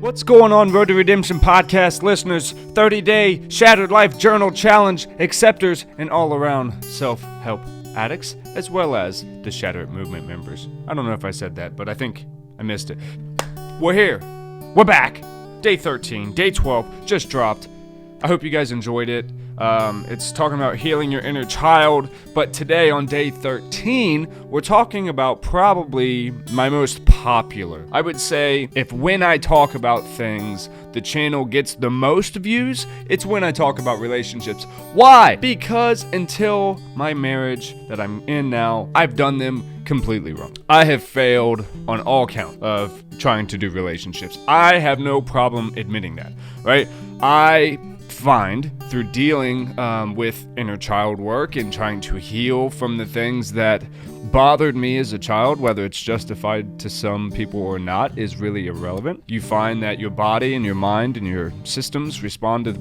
What's going on, Road to Redemption podcast listeners, 30-day Shattered Life Journal Challenge acceptors, and all-around self-help addicts, as well as the Shattered Movement members. I don't know if I said that, but I think I missed it. We're here. We're back. Day 13, day 12, just dropped. I hope you guys enjoyed it. It's talking about healing your inner child, but today on day 13, we're talking about probably my most popular. I would say if when I talk about things, the channel gets the most views, it's when I talk about relationships. Why? Because until my marriage that I'm in now, I've done them completely wrong. I have failed on all count of trying to do relationships. I have no problem admitting that, right? I find through dealing with inner child work and trying to heal from the things that bothered me as a child, whether it's justified to some people or not, is really irrelevant. You find that your body and your mind and your systems respond to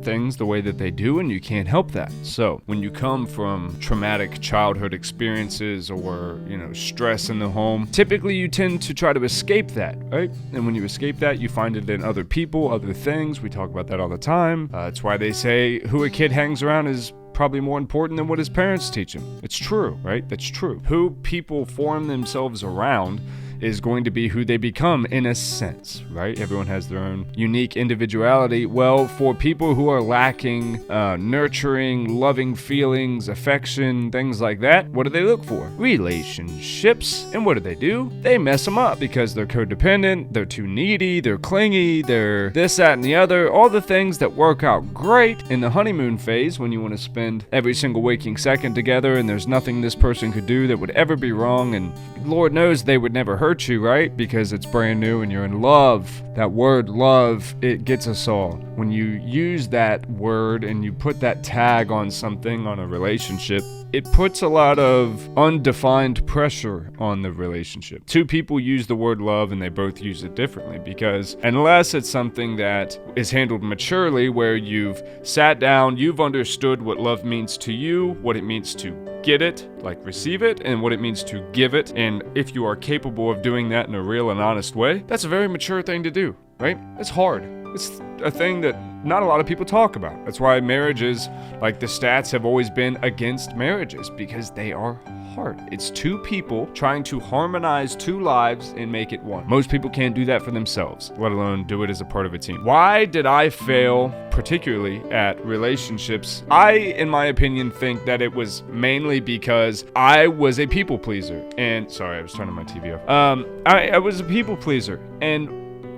things the way that they do, and you can't help that. So when you come from traumatic childhood experiences or, stress in the home, typically you tend to try to escape that, right? And when you escape that, you find it in other people, other things. We talk about that all the time. It's why they say who a kid hangs around is probably more important than what his parents teach him. It's true, right? That's true. Who people form themselves around is going to be who they become in a sense, right? Everyone has their own unique individuality. Well, for people who are lacking nurturing, loving feelings, affection, things like that, what do they look for? Relationships. And what do? They mess them up because they're codependent, they're too needy, they're clingy, they're this, that, and the other. All the things that work out great in the honeymoon phase when you want to spend every single waking second together and there's nothing this person could do that would ever be wrong, and Lord knows they would never hurt you, right? Because it's brand new and you're in love. That word love, it gets us all. When you use that word and you put that tag on something, on a relationship, it puts a lot of undefined pressure on the relationship. Two people use the word love and they both use it differently, because unless it's something that is handled maturely, where you've sat down, you've understood what love means to you, what it means to get it, like receive it, and what it means to give it, and if you are capable of doing that in a real and honest way, that's a very mature thing to do, right? It's hard. It's a thing that not a lot of people talk about. That's why marriages, like the stats have always been against marriages, because they are hard. It's two people trying to harmonize two lives and make it one. Most people can't do that for themselves, let alone do it as a part of a team. Why did I fail, particularly at relationships? I, in my opinion, think that it was mainly because I was a people pleaser. And sorry, I was turning my TV off. I was a people pleaser, and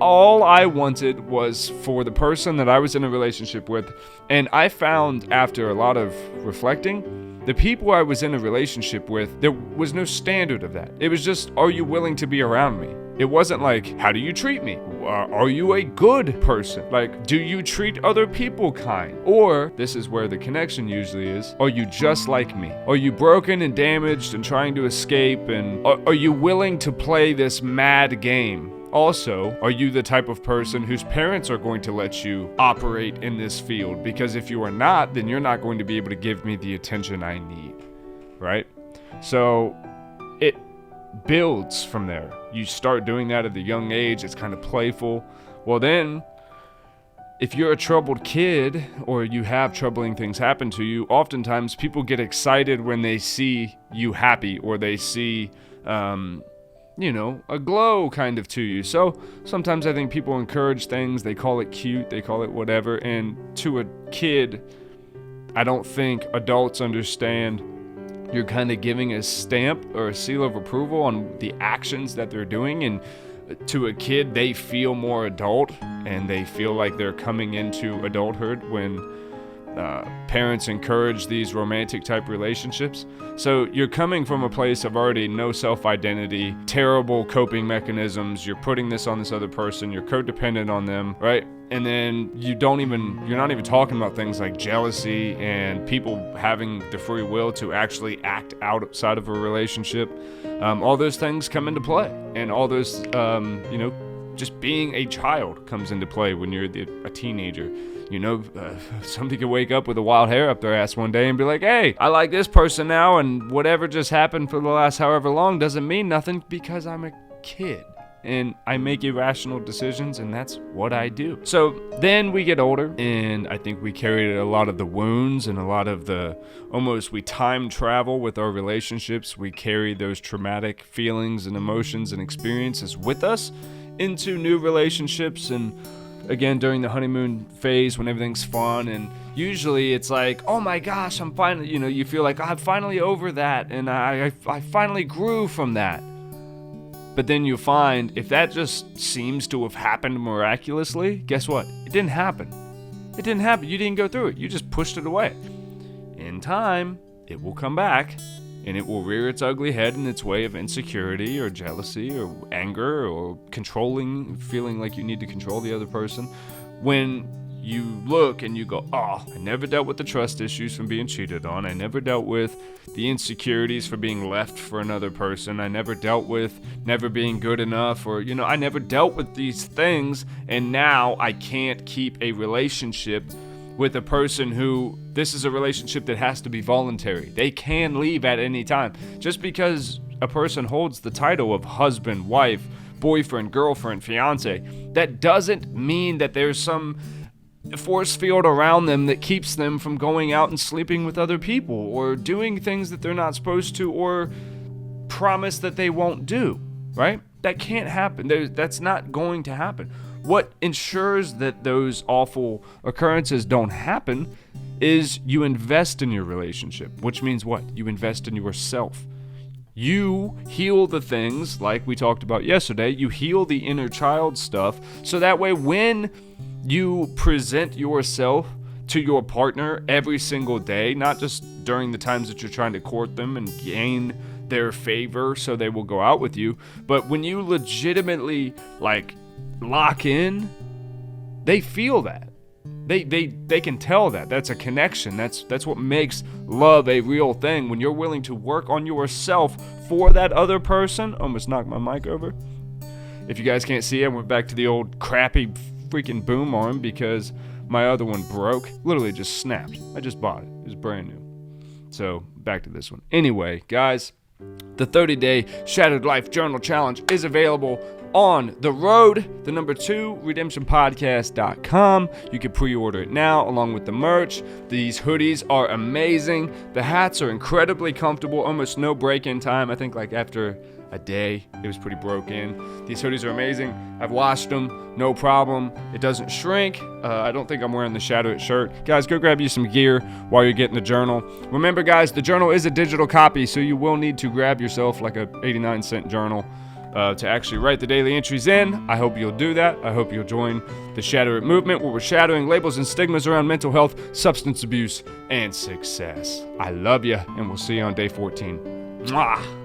all I wanted was for the person that I was in a relationship with. And I found, after a lot of reflecting, the people I was in a relationship with, there was no standard of that. It was just, are you willing to be around me? It wasn't like, how do you treat me? Are you a good person? Like, do you treat other people kind? Or, this is where the connection usually is, are you just like me? Are you broken and damaged and trying to escape? And are you willing to play this mad game? Also, are you the type of person whose parents are going to let you operate in this field? Because if you are not, then you're not going to be able to give me the attention I need, right? So it builds from there. You start doing that at a young age. It's kind of playful. Well, then, if you're a troubled kid or you have troubling things happen to you, oftentimes people get excited when they see you happy, or they see a glow kind of to you. So sometimes I think people encourage things, they call it cute, they call it whatever, and to a kid, I don't think adults understand you're kind of giving a stamp or a seal of approval on the actions that they're doing, and to a kid, they feel more adult and they feel like they're coming into adulthood when parents encourage these romantic type relationships. So you're coming from a place of already no self-identity, terrible coping mechanisms. You're putting this on this other person. You're codependent on them, right? And then you're not even talking about things like jealousy and people having the free will to actually act outside of a relationship. All those things come into play, and all those, just being a child comes into play when you're a teenager. Somebody could wake up with a wild hair up their ass one day and be like, hey, I like this person now, and whatever just happened for the last however long doesn't mean nothing because I'm a kid. and I make irrational decisions, and that's what I do. So then we get older, and I think we carry a lot of the wounds and a lot of we time travel with our relationships. We carry those traumatic feelings and emotions and experiences with us into new relationships, and again, during the honeymoon phase when everything's fun, and usually it's like, oh my gosh, I'm finally, you feel like I'm finally over that, and I finally grew from that. But then you find, if that just seems to have happened miraculously, guess what? It didn't happen. It didn't happen. You didn't go through it. You just pushed it away. In time, it will come back, and it will rear its ugly head in its way of insecurity or jealousy or anger or controlling, feeling like you need to control the other person. When you look and you go, oh, I never dealt with the trust issues from being cheated on. I never dealt with the insecurities for being left for another person. I never dealt with never being good enough, or, I never dealt with these things, and now I can't keep a relationship with a person who, this is a relationship that has to be voluntary. They can leave at any time. Just because a person holds the title of husband, wife, boyfriend, girlfriend, fiance, that doesn't mean that there's some force field around them that keeps them from going out and sleeping with other people or doing things that they're not supposed to, or promise that they won't do, right? That can't happen. That's not going to happen. What ensures that those awful occurrences don't happen is you invest in your relationship, which means what? You invest in yourself. You heal the things like we talked about yesterday. You heal the inner child stuff, so that way when you present yourself to your partner every single day, not just during the times that you're trying to court them and gain their favor so they will go out with you, but when you legitimately lock in, they feel that. They can tell that. That's a connection. That's what makes love a real thing. When you're willing to work on yourself for that other person. Almost knocked my mic over. If you guys can't see, I went back to the old crappy freaking boom arm because my other one broke. Literally just snapped. I just bought it. It was brand new. So back to this one. Anyway, guys, the 30-day Shattered Life Journal Challenge is available on the road, the number 2, redemptionpodcast.com. You can pre-order it now along with the merch. These hoodies are amazing. The hats are incredibly comfortable, almost no break-in time. I think after a day, it was pretty broken. These hoodies are amazing. I've washed them, no problem. It doesn't shrink. I don't think I'm wearing the Shadow It shirt. Guys, go grab you some gear while you're getting the journal. Remember, guys, the journal is a digital copy, so you will need to grab yourself a 89-cent journal to actually write the daily entries in. I hope you'll do that. I hope you'll join the Shatter It movement, where we're shattering labels and stigmas around mental health, substance abuse, and success. I love you, and we'll see you on day 14. Mwah!